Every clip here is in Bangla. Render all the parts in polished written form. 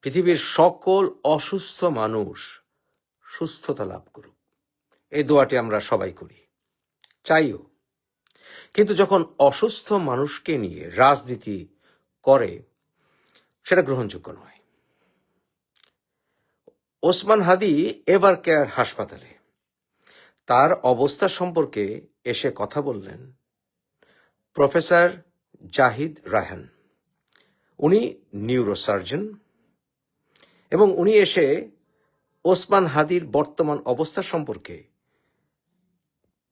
পৃথিবীর সকল অসুস্থ মানুষ সুস্থতা লাভ করুক, এই দোয়াটি আমরা সবাই করি, চাইও। কিন্তু যখন অসুস্থ মানুষকে নিয়ে রাজনীতি করে, সেটা গ্রহণযোগ্য নয়। ওসমান হাদি এভার কেয়ার হাসপাতালে তার অবস্থা সম্পর্কে এসে কথা বললেন প্রফেসর জাহিদ রায়হান। উনি নিউরোসার্জন এবং উনি এসে ওসমান হাদির বর্তমান অবস্থা সম্পর্কে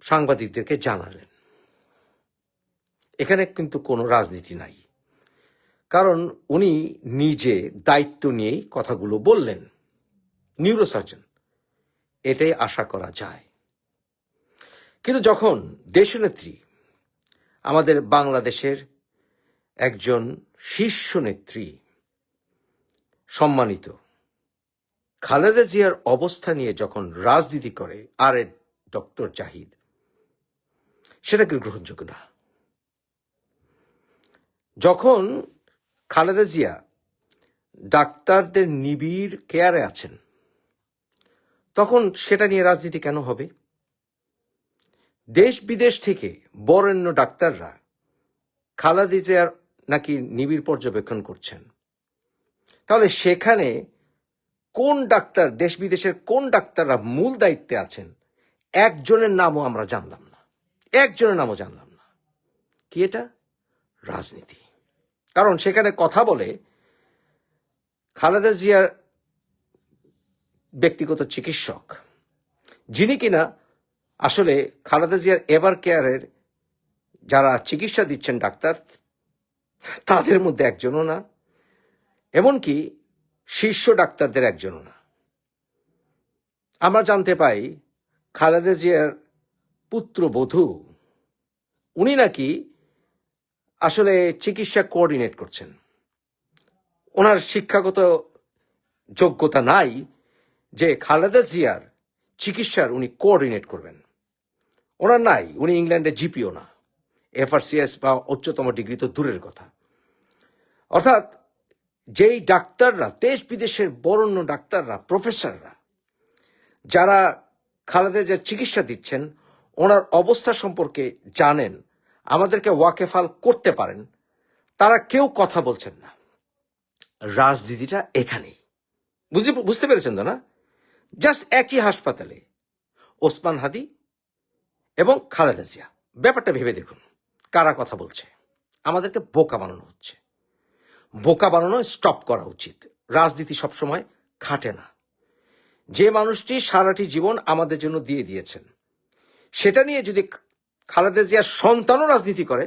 সাংবাদিকদেরকে জানালেন। এখানে কিন্তু কোনো রাজনীতি নাই, কারণ উনি নিজে দায়িত্ব নিয়েই কথাগুলো বললেন। নিউরোসার্জন, এটাই আশা করা যায়। কিন্তু যখন দেশনেত্রী, আমাদের বাংলাদেশের একজন শীর্ষ নেত্রী, সম্মানিত খালেদা জিয়ার অবস্থা নিয়ে যখন রাজনীতি করে আর ডক্টর জাহিদ, সেটা কি গ্রহণযোগ্য না? যখন খালেদা জিয়া ডাক্তারদের নিবিড় কেয়ারে আছেন, তখন সেটা নিয়ে রাজনীতি কেন হবে? দেশ বিদেশ থেকে বরেণ্য ডাক্তাররা খালেদা জিয়ার নাকি নিবিড় পর্যবেক্ষণ করছেন। তাহলে সেখানে কোন ডাক্তার, দেশ বিদেশের কোন ডাক্তাররা মূল দায়িত্বে আছেন, একজনের নামও আমরা জানলাম না। একজনের নামও জানলাম না। কি এটা? রাজনীতি। কারণ সেখানে কথা বলে খালেদা জিয়ার ব্যক্তিগত চিকিৎসক, যিনি কিনা আসলে খালেদা জিয়ার এভার কেয়ারের যারা চিকিৎসা দিচ্ছেন ডাক্তার, তাদের মধ্যে একজনও না, এমনকি শীর্ষ ডাক্তারদের একজনও না। আমরা জানতে পাই খালেদা জিয়ার পুত্রবধূ, উনি নাকি আসলে চিকিৎসা কোঅর্ডিনেট করছেন। ওনার শিক্ষাগত যোগ্যতা নাই যে খালেদা জিয়ার চিকিৎসার উনি কোঅর্ডিনেট করবেন। ওনার নাই। উনি ইংল্যান্ডের জিপিও না, FRCS বা উচ্চতম ডিগ্রি তো দূরের কথা। অর্থাৎ যেই ডাক্তাররা, দেশ বিদেশের বরেণ্য ডাক্তাররা, প্রফেসররা, যারা খালেদা জিয়ার চিকিৎসা দিচ্ছেন, ওনার অবস্থা সম্পর্কে জানেন, আমাদেরকে ওয়াকেফাল করতে পারেন, তারা কেউ কথা বলছেন না। রাজনীতিটা এখানেই। বুঝতে পেরেছেন তো না? জাস্ট একই হাসপাতালে ওসমান হাদি এবং খালেদা জিয়া। ব্যাপারটা ভেবে দেখুন, কারা কথা বলছে? আমাদেরকে বোকা বানানো হচ্ছে। বোকা বানানো স্টপ করা উচিত। রাজনীতি সবসময় খাটে না। যে মানুষটি সারাটি জীবন আমাদের জন্য দিয়ে দিয়েছেন, সেটা নিয়ে যদি খালেদা জিয়ার সন্তানও রাজনীতি করে,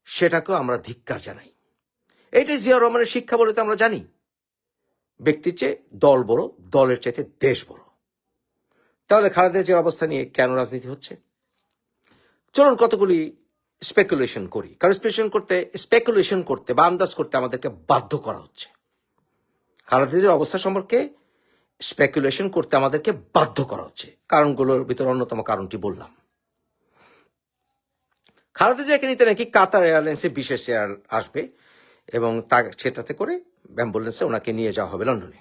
সেটাকেও আমরা ধিক্কার জানাই। এইটাই জিয়া রহমানের শিক্ষা বলে তো আমরা জানি। ব্যক্তির চেয়ে দল বড়, দলের চাইতে দেশ বড়। তাহলে খালেদা জিয়ার অবস্থা নিয়ে কেন রাজনীতি হচ্ছে? চলুন কতগুলি স্পেকুলেশন করি। কারণ স্পেকুলেশন করতে বা আন্দাজ করতে আমাদেরকে বাধ্য করা হচ্ছে। খালেদা জিয়ার অবস্থা সম্পর্কে স্পেকুলেশন করতে আমাদেরকে বাধ্য করা হচ্ছে। কারণগুলোর ভিতরে অন্যতম কারণটি বললাম। খালেদা জিয়াকে নিতে নাকি কাতার এয়ারলাইন্সে বিশেষ এয়ার আসবে এবং সেটাতে করে অ্যাম্বুলেন্সে ওনাকে নিয়ে যাওয়া হবে লন্ডনে।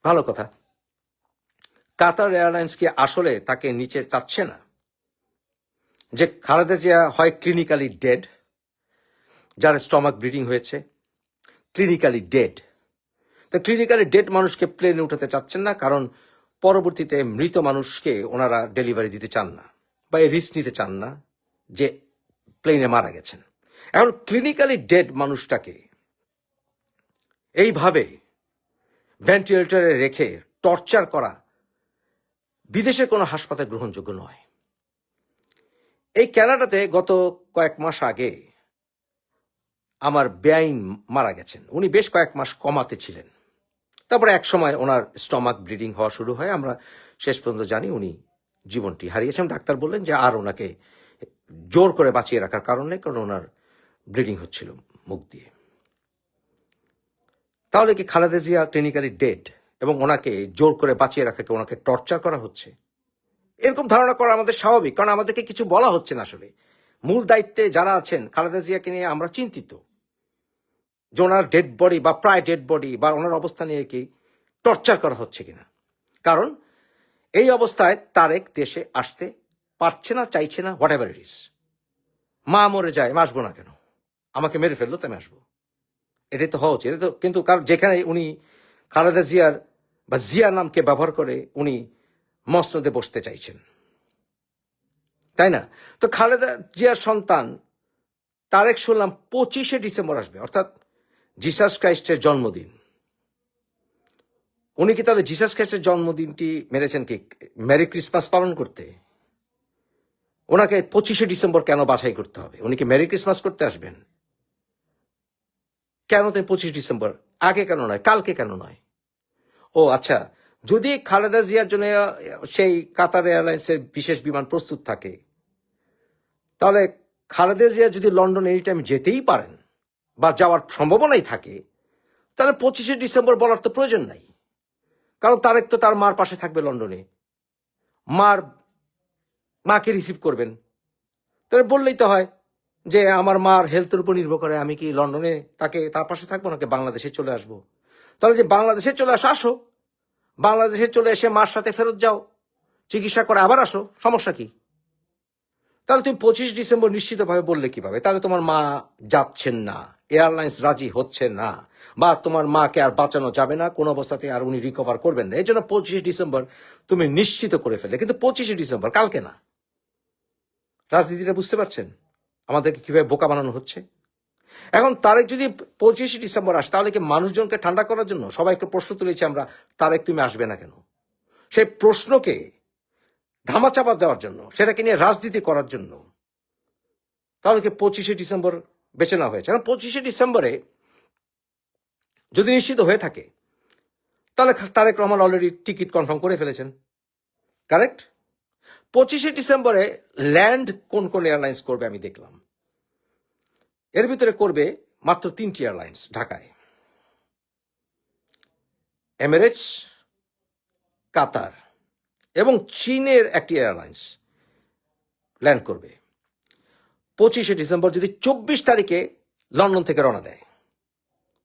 ভালো কথা। কাতার এয়ারলাইন্স কি আসলে তাকে নিচে চাচ্ছে না? যে খালেদা জিয়া হয় ক্লিনিক্যালি ডেড, যার স্টমাক ব্লিডিং হয়েছে, ক্লিনিক্যালি ডেড। তো ক্লিনিক্যালি ডেড মানুষকে প্লেনে উঠাতে চাচ্ছেন না, কারণ পরবর্তীতে মৃত মানুষকে ওনারা ডেলিভারি দিতে চান না বা এই রিস্ক নিতে চান না যে প্লেনে মারা গেছেন। এখন ক্লিনিক্যালি ডেড মানুষটাকে এইভাবে ভেন্টিলেটরে রেখে টর্চার করা বিদেশের কোনো হাসপাতাল গ্রহণযোগ্য নয়। এই কানাডাতে গত কয়েক মাস আগে আমার বেআইন মারা গেছেন। উনি বেশ কয়েক মাস কমাতে ছিলেন। তারপরে এক সময় ওনার স্টমাক ব্লিডিং হওয়া শুরু হয়। আমরা শেষ পর্যন্ত জানি উনি জীবনটি হারিয়েছেন। ডাক্তার বললেন যে আর ওনাকে জোর করে বাঁচিয়ে রাখার কারণ নেই, কারণ ওনার ব্লিডিং হচ্ছিল মুখ দিয়ে। তাহলে কি খালেদা জিয়া ক্লিনিক্যালি ডেড এবং ওনাকে জোর করে বাঁচিয়ে রাখাকে ওনাকে টর্চার করা হচ্ছে? এরকম ধারণা করা আমাদের স্বাভাবিক, কারণ আমাদেরকে কিছু বলা হচ্ছে না। আসলে মূল দায়িত্বে যারা আছেন খালেদা জিয়াকে নিয়ে আমরা চিন্তিত যে ওনার ডেড বডি বা প্রায় ডেড বডি বা ওনার অবস্থা নিয়ে কি টর্চার করা হচ্ছে কিনা। কারণ এই অবস্থায় তারেক দেশে আসতে পারছে না, চাইছে না, হোয়াট এভার ইট ইজ। মা মরে যায়, আমি আসবো না কেন? আমাকে মেরে ফেললো তো আমি আসবো, এটাই তো হওয়া উচিত। এটা তো কিন্তু কারণ যেখানে উনি খালেদা জিয়ার বা জিয়া নামকে ব্যবহার করে উনি মসনদে বসতে চাইছেন, তাই না? তো খালেদা জিয়ার সন্তান তারেক শুনলাম 25শে ডিসেম্বর আসবে, অর্থাৎ জিসাস ক্রাইস্টের জন্মদিন। উনি কি তাহলে জিসাস ক্রাইস্টের জন্মদিনটি মেরেছেন কি মেরি ক্রিসমাস পালন করতে? ওনাকে 25শে ডিসেম্বর কেন বাছাই করতে হবে? উনি কি মেরি ক্রিসমাস করতে আসবেন? কেন তিনি 25 ডিসেম্বর? আগে কেন নয়, কালকে কেন নয়? ও আচ্ছা, যদি খালেদা জিয়ার জন্য সেই কাতার এয়ারলাইন্সের বিশেষ বিমান প্রস্তুত থাকে, তাহলে খালেদা জিয়া যদি লন্ডন এনি টাইম যেতেই পারেন বা যাওয়ার সম্ভাবনাই থাকে, তাহলে 25শে ডিসেম্বর বলার তো প্রয়োজন নাই। কারণ তারেক তো তার মার পাশে থাকবে লন্ডনে, মাকে রিসিভ করবেন। তাহলে বললেই তো হয় যে আমার মার হেলথের উপর নির্ভর করে আমি কি লন্ডনে তার পাশে থাকবো নাকি বাংলাদেশে চলে আসবো। তাহলে যে বাংলাদেশে চলে আসো, বাংলাদেশে চলে এসে মার সাথে ফেরত যাও, চিকিৎসা করে আবার আসো, সমস্যা কি? তাহলে তুমি 25 ডিসেম্বর নিশ্চিতভাবে বললে কিভাবে? তাহলে তোমার মা যাচ্ছেন না, এয়ারলাইন্স রাজি হচ্ছে না, বা তোমার মাকে আর বাঁচানো যাবে না, কোন অবস্থাতে আর উনি রিকভার করবেন না, এই জন্য 25 ডিসেম্বর তুমি নিশ্চিত করে ফেলে। কিন্তু 25শে ডিসেম্বর কালকে না। রাজনীতিটা বুঝতে পারছেন আমাদেরকে কিভাবে বোকা বানানো হচ্ছে? এখন তারেক যদি 25শে ডিসেম্বর আসে, তাহলে কি মানুষজনকে ঠান্ডা করার জন্য সবাইকে প্রশ্ন তুলেছি আমরা, তারেক তুমি আসবে না কেন? সেই প্রশ্নকে ধামাচাপা দেওয়ার জন্য, সেটাকে নিয়ে রাজনীতি করার জন্য। তাহলে কি 25শে ডিসেম্বর বেছে নেওয়া হয়েছে? এখন 25শে ডিসেম্বরে যদি নিশ্চিত হয়ে থাকে, তাহলে Tarique Rahman already ticket confirm করে ফেলেছেন, কারেক্ট? 25শে ডিসেম্বরে ল্যান্ড কোন কোন এয়ারলাইন্স করবে আমি দেখলাম। এর ভিতরে করবে মাত্র 3টি এয়ারলাইন্স ঢাকায়, এমিরেটস, কাতার এবং চীনের একটি এয়ারলাইন্স ল্যান্ড করবে। 25শে ডিসেম্বর যদি 24 তারিখে লন্ডন থেকে রওনা দেয়,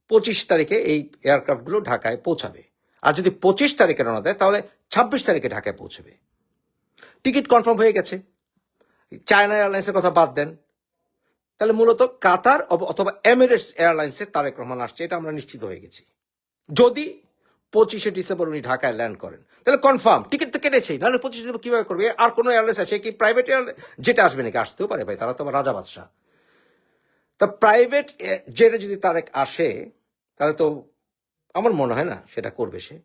25 তারিখে এই এয়ারক্রাফটগুলো ঢাকায় পৌঁছাবে। আর যদি 25 তারিখে রওনা দেয়, তাহলে 26 তারিখে ঢাকায় পৌঁছবে। টিকিট কনফার্ম হয়ে গেছে। চায়না এয়ারলাইন্সের কথা বাদ দেন, তাহলে মূলত কাতার অথবা এমিরেটস এয়ারলাইন্সে তারেক রহমান আসছে, এটা আমরা নিশ্চিত হয়ে গেছি। যদি 25শে ডিসেম্বর উনি ঢাকায় ল্যান্ড করেন, তাহলে কনফার্ম টিকিট তো কেটেছেই, নাহলে 25 ডিসেম্বর কিভাবে করবে? আর কোনো এয়ারলাইন্স আছে কি প্রাইভেট এয়ারলাইন্স যেটা আসবে নাকি? আসতেও পারে ভাই, তারা তো রাজা বাদশাহ। তা প্রাইভেট জেটে যদি তারেক আসে, তাহলে তো আমার মনে হয় না সেটা করবে সে।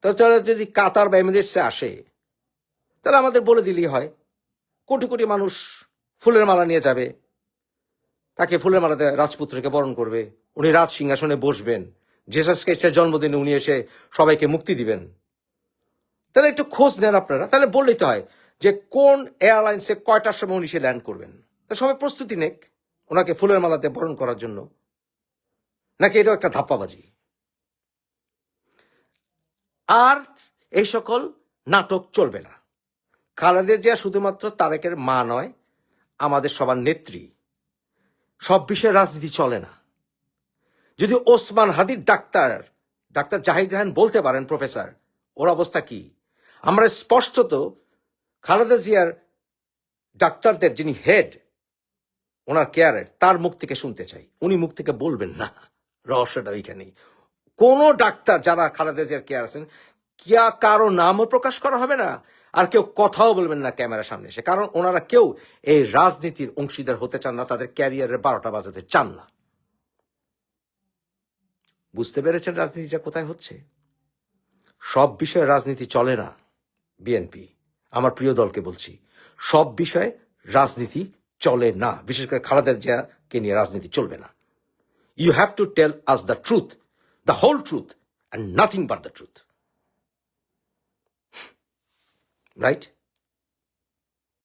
তাহলে যদি কাতার বা এমিরেটসে আসে, তাহলে আমাদের বলে দিলেই হয়, কোটি কোটি মানুষ ফুলের মালা নিয়ে যাবে, তাকে ফুলের মালাতে রাজপুত্রকে বরণ করবে, উনি রাজ সিংহাসনে বসবেন, জেসাস ক্রাইস্টের জন্মদিনে উনি এসে সবাইকে মুক্তি দিবেন। তাহলে একটু খোঁজ নেন আপনারা, তাহলে বললেই তো হয় যে কোন এয়ারলাইন্সে কয়টার সময় উনি সে ল্যান্ড করবেন। তা সবাই প্রস্তুতি নেক ওনাকে ফুলের মালাতে বরণ করার জন্য, নাকি এটাও একটা ধাপ্পাবাজি? আর এই সকল নাটক চলবে না। খালেদা জিয়া শুধুমাত্র তারেকের মা নয়, আমাদের সবার নেত্রী। সব বিষয়ে রাজনীতি চলে না। যদি ওসমান হাদির ডাক্তার জাহিদ জাহান বলতে পারেন প্রফেসর, ওর অবস্থা কি? আমরা স্পষ্টত খালেদা জিয়ার ডাক্তারদের যিনি হেড ওনার কেয়ারের, তার মুখ থেকে শুনতে চাই। উনি মুখ থেকে বলবেন না, রহস্যটা ওইখানেই। কোন ডাক্তার যারা খালেদা জিয়ার কেয়ার আছেন, কারো নামও প্রকাশ করা হবে না, আর কেউ কথাও বলবেন না ক্যামেরার সামনে এসে। কারণ ওনারা কেউ এই রাজনীতির অংশীদার হতে চান না, তাদের ক্যারিয়ারের 12টা বাজাতে চান না। বুঝতে পেরেছেন রাজনীতিটা কোথায় হচ্ছে? সব বিষয়ে রাজনীতি চলে না বিএনপি। আমার প্রিয় দলকে বলছি, সব বিষয়ে রাজনীতি চলে না, বিশেষ করে খালেদা জিয়াকে নিয়ে রাজনীতি চলবে না। You have to tell us the truth, the whole truth, and nothing but the truth, right?